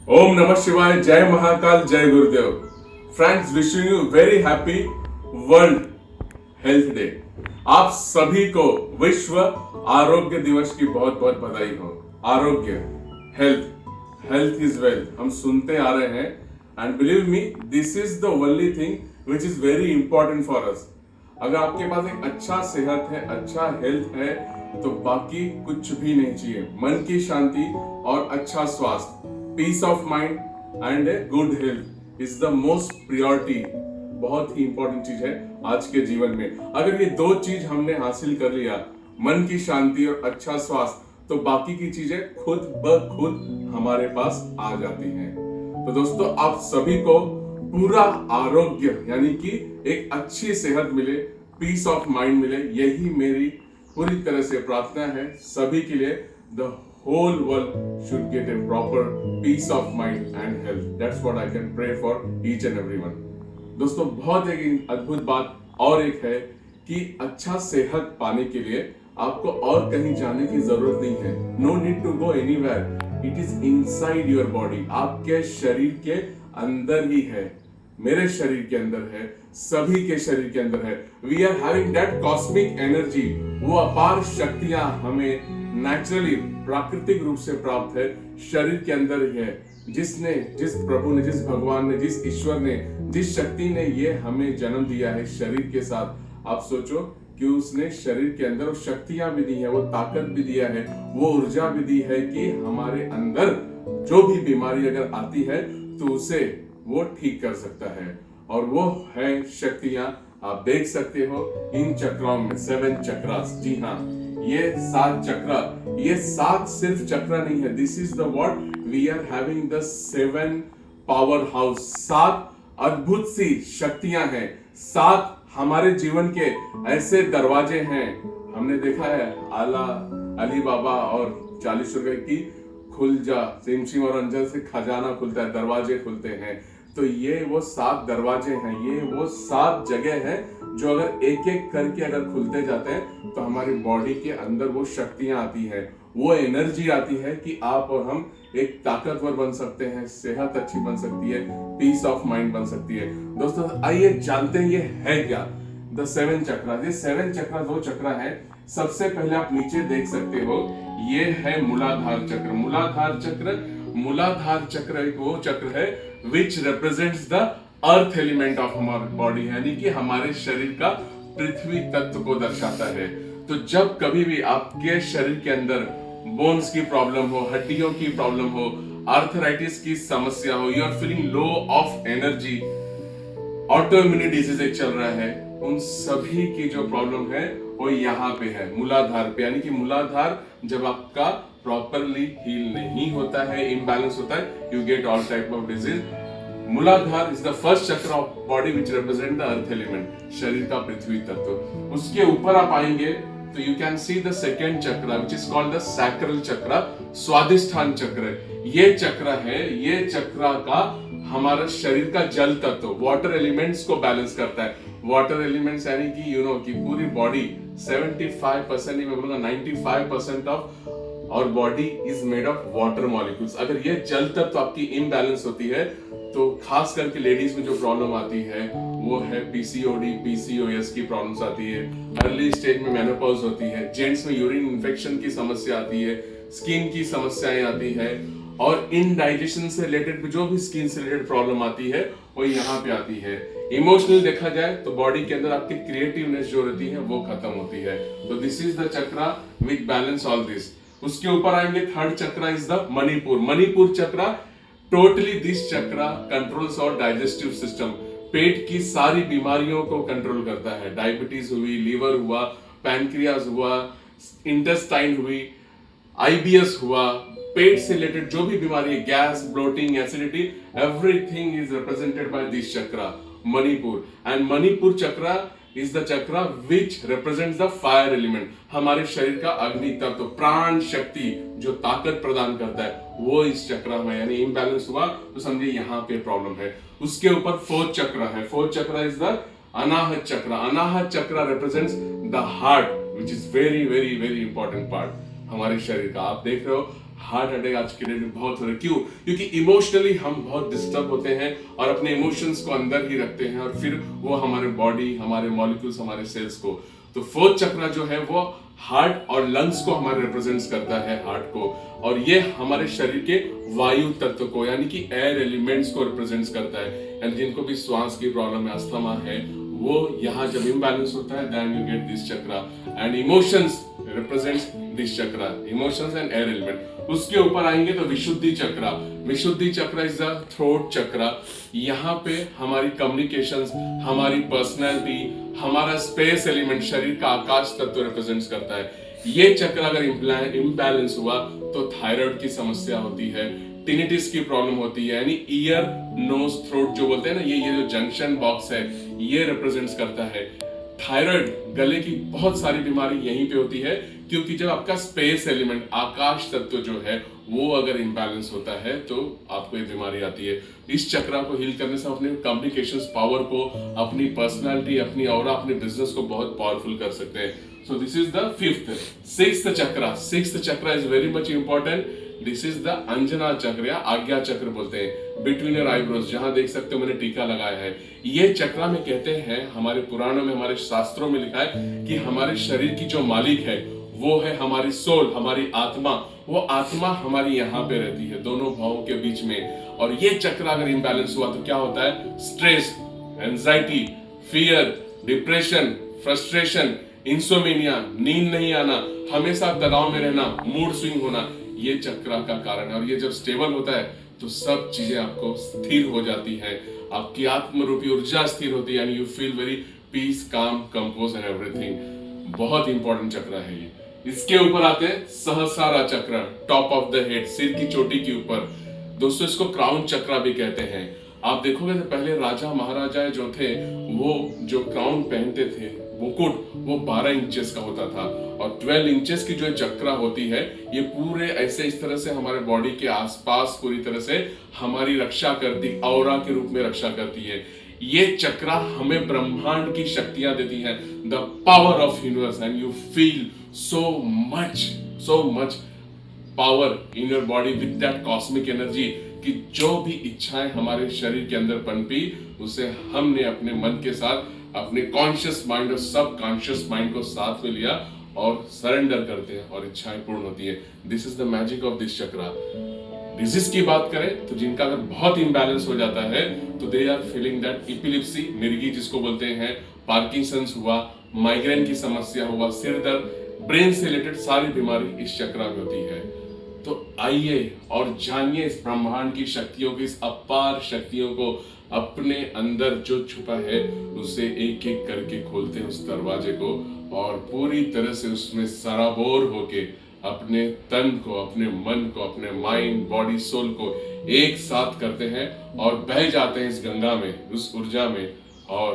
ओम नमः शिवाय, जय महाकाल, जय गुरुदेव। Friends, wishing you very happy world health day. आप सभी को विश्व आरोग्य दिवस की बहुत बहुत बधाई हो। आरोग्य, हेल्थ, हेल्थ इज वेल्थ, हम सुनते आ रहे हैं and believe me, this is the only thing which is very important for us. अगर आपके पास एक अच्छा सेहत है, अच्छा हेल्थ है, तो बाकी कुछ भी नहीं चाहिए। मन की शांति और अच्छा स्वास्थ्य, peace of mind and a good health is the most priority. बहुत ही इंपॉर्टेंट चीज है आज के जीवन में। अगर ये दो चीज हमने हासिल कर लिया, मन की शांति और अच्छा स्वास्थ्य, तो बाकी की चीजें खुद ब खुद हमारे पास आ जाती हैं। तो दोस्तों, आप सभी को पूरा आरोग्य यानी कि एक अच्छी सेहत मिले, पीस ऑफ माइंड मिले, यही मेरी पूरी तरह से प्रार्थना है सभी के लिए। The whole world should get a proper peace of mind and health. That's what I can pray for each and everyone. दोस्तों, बहुत एक अद्भुत बात और एक है कि अच्छा सेहत पाने के लिए आपको और कहीं जाने की जरूरत नहीं है। No need to go anywhere, it is inside your body. आपके शरीर के अंदर ही है, मेरे शरीर के अंदर है, सभी के शरीर के अंदर है। We are having that cosmic energy, वो अपार शक्तियां हमें नेचुरली, प्राकृतिक रूप से प्राप्त है, शरीर के अंदर ही है। जिस प्रभु ने, जिस भगवान ने, जिस ईश्वर ने, जिस शक्ति ने ये हमें जन्म दिया है शरीर के साथ, आप सोचो कि उसने शरीर के अंदर वो शक्तियां भी दी है, वो ताकत भी दिया है, वो ऊर्जा भी दी है कि हमारे अंदर जो भी बीमारी अगर आती है तो उसे वो ठीक कर सकता है। और वो है शक्तियां, आप देख सकते हो इन चक्रों में, 7 चक्रास। जी हाँ, ये 7 चक्र, ये 7 सिर्फ चक्र नहीं है। This is the what we are having the 7 power house. 7 अद्भुत सी शक्तियां हैं, 7 हमारे जीवन के ऐसे दरवाजे हैं। हमने देखा है आला अली बाबा और 40 रुपए की खुल जा, सिमसिम और अंजल से खजाना खुलता है, दरवाजे खुलते हैं। तो ये वो 7 दरवाजे हैं, ये वो 7 जगह है जो अगर एक एक करके अगर खुलते जाते हैं तो हमारी बॉडी के अंदर वो शक्तियां आती हैं, वो एनर्जी आती है कि आप और हम एक ताकतवर बन सकते हैं, सेहत अच्छी बन सकती है, पीस ऑफ माइंड बन सकती है। दोस्तों, आइए जानते हैं ये है क्या द 7 चक्रा। ये 7 चक्रा 2 चक्रा है। सबसे पहले आप नीचे देख सकते हो, ये है मूलाधार चक्र। मूलाधार चक्र एक वो चक्र है विच represents the earth element of हमार बॉडी, यानी कि हमारे शरीर का पृथ्वी तत्व को दर्शाता है। तो जब कभी भी आपके शरीर के अंदर बोन्स की प्रॉब्लम हो, हड्डियों की प्रॉब्लम हो, आर्थराइटिस की समस्या हो, you are feeling low of energy, autoimmune disease एक चल रहा है, उन सभी की जो प्रॉब्लम है वो यहाँ पे है, मूलाधार पे। यानी कि मूलाधार जब आपका प्रॉपरली हील नहीं होता है, इम्बैलेंस होता है, you get all type of disease. Muladhara is the first chakra of body which represent the earth element, शरीर का पृथ्वी तत्व। उसके ऊपर आप आएंगे तो you can see the second chakra which is called the sacral chakra, Swadhisthana चक्र। ये चक्र है, ये चक्र का हमारा शरीर का जल तत्व, वाटर एलिमेंट्स को बैलेंस करता है। वाटर एलिमेंट्स यानी कि यू नो कि पूरी बॉडी 75% ही मैं बोलूंगा 95% ऑफ और body is made of water molecules. अगर ये जल तत्व आपकी इम्बैलेंस होती है तो खास करके लेडीज में जो प्रॉब्लम आती है वो है पीसीओडी, पीसीओएस की प्रॉब्लम्स आती है, अर्ली स्टेज में मेनोपॉज होती है, जेंट्स में यूरिन इन्फेक्शन की समस्या आती है, स्किन की समस्याएं आती है, और इनडाइजेशन से रिलेटेड जो भी स्किन से रिलेटेड प्रॉब्लम आती है वो यहाँ पे आती है। इमोशनल देखा जाए तो बॉडी के अंदर आपकी क्रिएटिवनेस जो रहती है वो खत्म होती है। तो this is the chakra which balance all this. उसके ऊपर आएंगे, third chakra is the Manipur. Manipur chakra, totally this chakra controls और डाइजेस्टिव सिस्टम, पेट की सारी बीमारियों को कंट्रोल करता है। डायबिटीज हुई, लीवर हुआ, पैनक्रियाज हुआ, इंटेस्टाइन हुई, आईबीएस हुआ, पेट से रिलेटेड जो भी बीमारी है, gas, bloating, acidity, everything is represented by this chakra, Manipur. And Manipur chakra is the chakra which represents the fire element, हमारे शरीर का अग्नि तत्व, प्राण शक्ति जो ताकत प्रदान करता है वो इस चक्र में। यानी इम्बैलेंस हुआ तो समझिए यहाँ पे प्रॉब्लम है। उसके ऊपर फोर्थ चक्र है। फोर्थ चक्र इज द अनाहत चक्र। अनाहत चक्र represents the heart which is very very very important part हमारे शरीर का। आप देख रहे हो हार्ट अटैक आज के डेट में बहुत हो रहे हैं। क्यों? क्योंकि इमोशनली हम बहुत डिस्टर्ब होते हैं और अपने इमोशंस को अंदर ही रखते हैं और फिर वो हमारे बॉडी, हमारे मॉलिक्यूल्स, हमारे सेल्स को। तो फोर्थ चक्र जो है वो हार्ट और लंग्स को हमारे रिप्रेजेंट्स करता है, हार्ट को, और ये हमारे शरीर के वायु तत्व को यानी कि एयर एलिमेंट्स को रिप्रेजेंट्स करता है। एंड जिनको भी श्वास की प्रॉब्लम है, अस्थमा है, वो यहाँ जब इम्बैलेंस होता है देन यू गेट दिस चक्र। एंड इमोशंस रिप्रेजेंट्स दिस चक्र, इमोशंस एंड एयर एलिमेंट। उसके ऊपर आएंगे तो विशुद्धि चक्र। विशुद्धि चक्र इज द थ्रोट चक्र। यहाँ पे हमारी कम्युनिकेशंस, हमारी पर्सनैलिटी, हमारा स्पेस एलिमेंट, शरीर का आकाश तत्व रिप्रेजेंट्स करता है। ये चक्र अगर इम्बैलेंस हुआ तो थायराइड की समस्या होती है, टिनिटिस की प्रॉब्लम होती है, यानी ईयर, नोज, थ्रोट जो बोलते हैं ना, ये जो जंक्शन बॉक्स है ये रिप्रेजेंट्स करता है। थायराइड, गले की बहुत सारी बीमारी यहीं पे होती है, क्योंकि जब आपका स्पेस एलिमेंट, आकाश तत्व जो है वो अगर इम्बैलेंस होता है तो आपको ये बीमारी आती है। इस चक्र को हील करने से अपने कम्युनिकेशंस पावर को, अपनी पर्सनालिटी, अपनी ऑरा, अपने बिजनेस को बहुत पावरफुल कर सकते हैं। So this is the fifth. Sixth चक्र, सिक्स्थ चक्र is very much important. This is the Anjana चक्र या आज्ञा चक्र बोलते हैं, बिटवीन योर आईब्रोज, जहां देख सकते हो मैंने टीका लगाया है। ये चक्र में कहते हैं, हमारे पुराणों में, हमारे शास्त्रों में लिखा है कि हमारे शरीर की जो मालिक है वो है हमारी सोल, हमारी आत्मा। वो आत्मा हमारी यहाँ पे रहती है, दोनों भावों के बीच में। और ये चक्र अगर इम्बैलेंस हुआ तो क्या होता है? Stress, anxiety, fear, depression, frustration, insomnia, नींद नहीं आना, हमेशा तनाव में रहना, मूड स्विंग होना, ये चक्र का कारण है। और ये जब स्टेबल होता है तो सब चीजें आपको स्थिर हो जाती है, आपकी आत्म रूपी ऊर्जा स्थिर होती है, यानी यू फील वेरी पीस, काम, कंपोज एंड एवरीथिंग। बहुत इंपॉर्टेंट चक्र है ये। इसके ऊपर आते हैं सहस्रार चक्र, टॉप ऑफ द हेड, सिर की चोटी के ऊपर। दोस्तों इसको क्राउन चक्र भी कहते हैं। आप देखोगे तो पहले राजा महाराजा जो थे वो जो क्राउन पहनते थे, मुकुट, वो 12 इंचेस का होता था, और 12 इंचेस की जो चक्र होती है ये पूरे ऐसे इस तरह से हमारे बॉडी के आसपास पूरी तरह से हमारी रक्षा करती, औरा के रूप में रक्षा करती है। ये चक्र हमें ब्रह्मांड की शक्तियां देती हैं, the power of universe, and you feel so much power in your body with that cosmic energy कि जो भी इच्छाएं हमारे शरीर के अंदर पनपी, उसे हमने अपने मन के साथ, अपने कॉन्शियस माइंड और सब कॉन्शियस माइंड को साथ में लिया और सरेंडर करते हैं और इच्छाएं पूर्ण होती है। This is the magic of this चक्र। डिजीज की बात करें तो जिनका अगर बहुत इम्बैलेंस हो जाता है तो they are feeling that epilepsy, मिर्गी जिसको बोलते हैं, पार्किंसंस हुआ, माइग्रेन की समस्या हुआ, सिर दर्द, ब्रेन से रिलेटेड सारी बीमारी इस चक्र में होती है। तो आइए और जानिए इस ब्रह्मांड की शक्तियों की, इस अपार शक्तियों को, अपने अंदर जो छुपा है उसे एक एक करके खोलते हैं उस दरवाजे को, और पूरी तरह से उसमें सराबोर होके अपने तन को, अपने मन को, अपने माइंड, बॉडी, सोल को एक साथ करते हैं और बह जाते हैं इस गंगा में, उस ऊर्जा में, और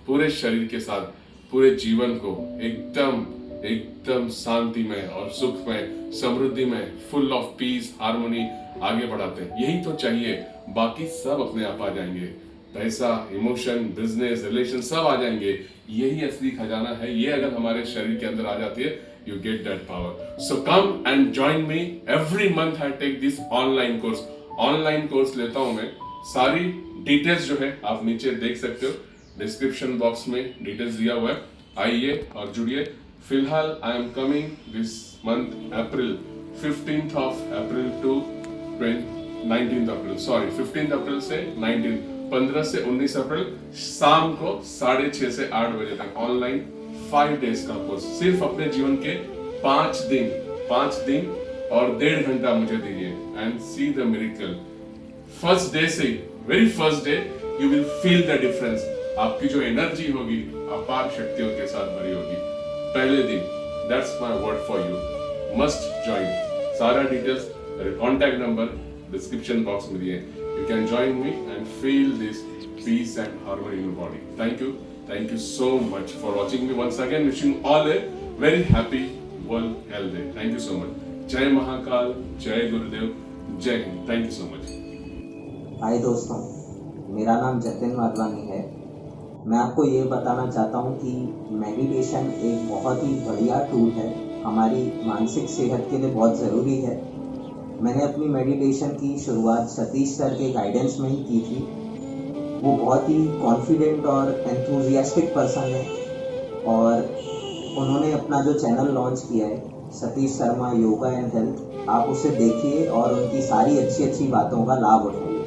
पूरे शरीर के साथ पूरे जीवन को एकदम शांतिमय और सुखमय, समृद्धिमय, फुल ऑफ पीस, हार्मोनी आगे बढ़ाते हैं। यही तो चाहिए, बाकी सब अपने आप आ जाएंगे। पैसा, इमोशन, बिजनेस, रिलेशन सब आ जाएंगे। यही असली खजाना है। ये अगर हमारे शरीर के अंदर आ जाती है, you get that power. So come and join me. Every month I take this online course. Online course लेता हूं मैं। सारी डिटेल्स जो है आप नीचे देख सकते हो, डिस्क्रिप्शन बॉक्स में डिटेल्स दिया हुआ है। आइए और जुड़िए। फिलहाल I am coming this month April, 15th of April to 19th April, sorry 15th अप्रैल से 15 से 19 अप्रैल शाम को 6:30 से 8 बजे तक ऑनलाइन 5 डेज का कोर्स। सिर्फ अपने जीवन के 5 दिन और 1.5 घंटा मुझे दीजिए and see the miracle. First day से, very first day you will feel the difference. आपकी जो एनर्जी होगी अपार शक्तियों के साथ भरी होगी। पहले दिन, that's my word for you, must join. सारा details, contact number description box में दिए। You can join me and feel this peace and harmony in body. Thank you so much for watching me once again. Wishing all a very happy World Health Day. Thank you so much. जय महाकाल, जय गुरुदेव, जय Hind. Thank you so much. हाय दोस्तों, मेरा नाम जतिन वाधवानी है। मैं आपको ये बताना चाहता हूँ कि मेडिटेशन एक बहुत ही बढ़िया टूल है, हमारी मानसिक सेहत के लिए बहुत ज़रूरी है। मैंने अपनी मेडिटेशन की शुरुआत सतीश सर के गाइडेंस में ही की थी। वो बहुत ही कॉन्फिडेंट और एंथुजियास्टिक पर्सन है और उन्होंने अपना जो चैनल लॉन्च किया है सतीश शर्मा योगा एंड हेल्थ, आप उसे देखिए और उनकी सारी अच्छी अच्छी बातों का लाभ उठाइए।